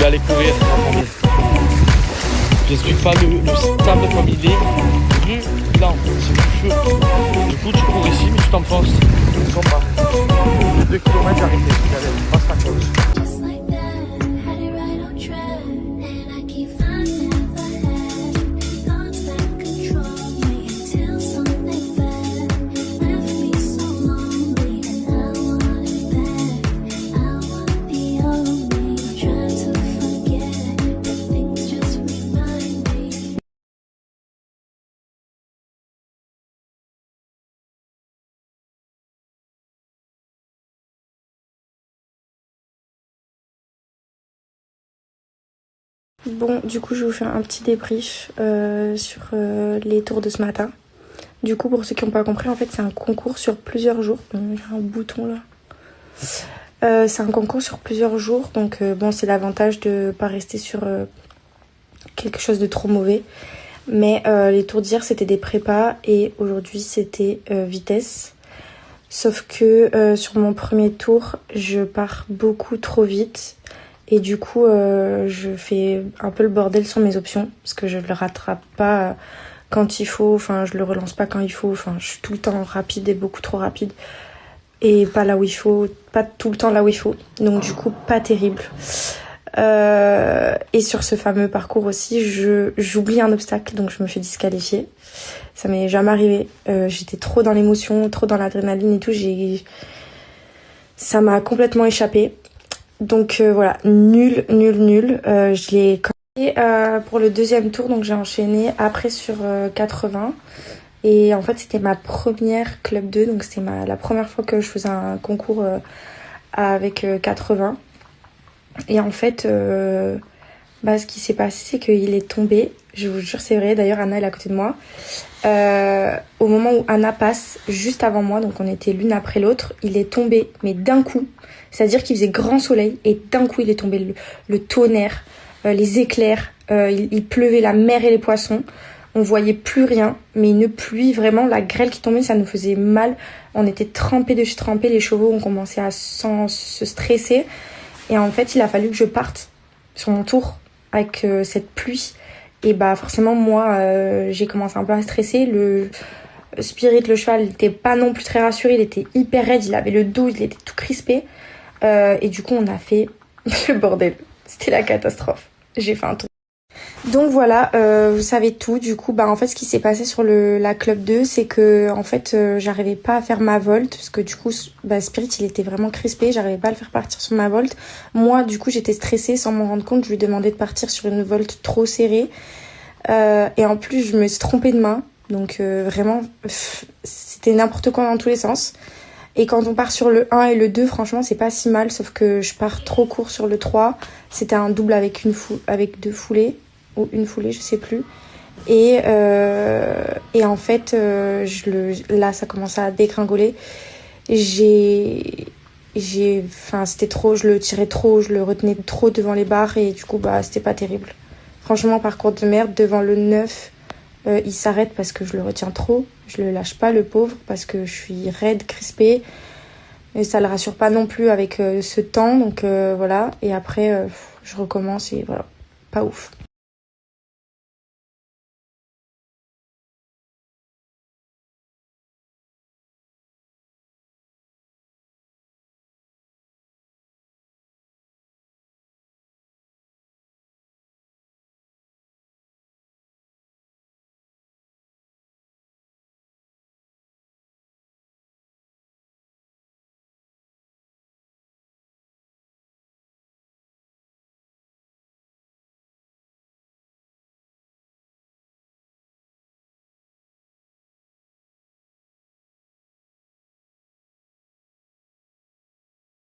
Aller courir. J'explique pas le stade comme il est. Là, c'est plus chaud. Du coup, tu cours ici, mais tu t'en penses. Ils sont pas. 2 km, j'ai arrêté. J'allais pas se raconter. Bon, du coup, je vais vous faire un petit débrief sur les tours de ce matin. Du coup, pour ceux qui n'ont pas compris, en fait, c'est un concours sur plusieurs jours. J'ai un bouton là. C'est un concours sur plusieurs jours. Donc, bon, c'est l'avantage de ne pas rester sur quelque chose de trop mauvais. Mais les tours d'hier, c'était des prépas et aujourd'hui, c'était vitesse. Sauf que sur mon premier tour, je pars beaucoup trop vite. Et du coup, je fais un peu le bordel sur mes options parce que je le rattrape pas quand il faut. Enfin, je le relance pas quand il faut. Enfin, je suis tout le temps rapide et beaucoup trop rapide. Et pas là où il faut, pas tout le temps là où il faut. Donc du coup, pas terrible. Et sur ce fameux parcours aussi, j'oublie un obstacle, donc je me fais disqualifier. Ça m'est jamais arrivé. J'étais trop dans l'émotion, trop dans l'adrénaline et tout. Ça m'a complètement échappé. Donc voilà, nul. Je l'ai commencé pour le deuxième tour, donc j'ai enchaîné après sur 80. Et en fait, c'était ma première Club 2, donc c'était la première fois que je faisais un concours avec 80. Et en fait, ce qui s'est passé, c'est qu'il est tombé. Je vous jure, c'est vrai. D'ailleurs, Anna, elle est à côté de moi. Au moment où Anna passe, juste avant moi, donc on était l'une après l'autre, il est tombé, mais d'un coup. C'est-à-dire qu'il faisait grand soleil et d'un coup, il est tombé. Le tonnerre, les éclairs, il pleuvait la mer et les poissons. On voyait plus rien, mais une pluie, vraiment, la grêle qui tombait, ça nous faisait mal. On était trempés de chez trempés, les chevaux ont commencé à se stresser. Et en fait, il a fallu que je parte sur mon tour avec cette pluie. Et forcément, moi, j'ai commencé un peu à stresser. Le Spirit, le cheval, il n'était pas non plus très rassuré. Il était hyper raide, il avait le dos, il était tout crispé. Et du coup, on a fait le bordel. C'était la catastrophe. J'ai fait un tour. Donc voilà, vous savez tout. Du coup, en fait, ce qui s'est passé sur la Club 2, c'est que en fait, j'arrivais pas à faire ma volte parce que du coup, Spirit, il était vraiment crispé. J'arrivais pas à le faire partir sur ma volte. Moi, du coup, j'étais stressée sans m'en rendre compte. Je lui demandais de partir sur une volte trop serrée. Et en plus, je me suis trompée de main. Donc vraiment, c'était n'importe quoi dans tous les sens. Et quand on part sur le 1 et le 2, franchement, c'est pas si mal. Sauf que je pars trop court sur le 3. C'était un double avec avec 2 foulées. Ou une foulée, je sais plus. Et en fait, là, ça commence à dégringoler. J'ai Enfin, c'était trop, je le tirais trop, je le retenais trop devant les barres et du coup, bah, c'était pas terrible. Franchement, parcours de merde, devant le 9, il s'arrête parce que je le retiens trop. Je le lâche pas, le pauvre, parce que je suis raide, crispée. Et ça le rassure pas non plus avec ce temps, donc voilà. Et après, je recommence et voilà, pas ouf.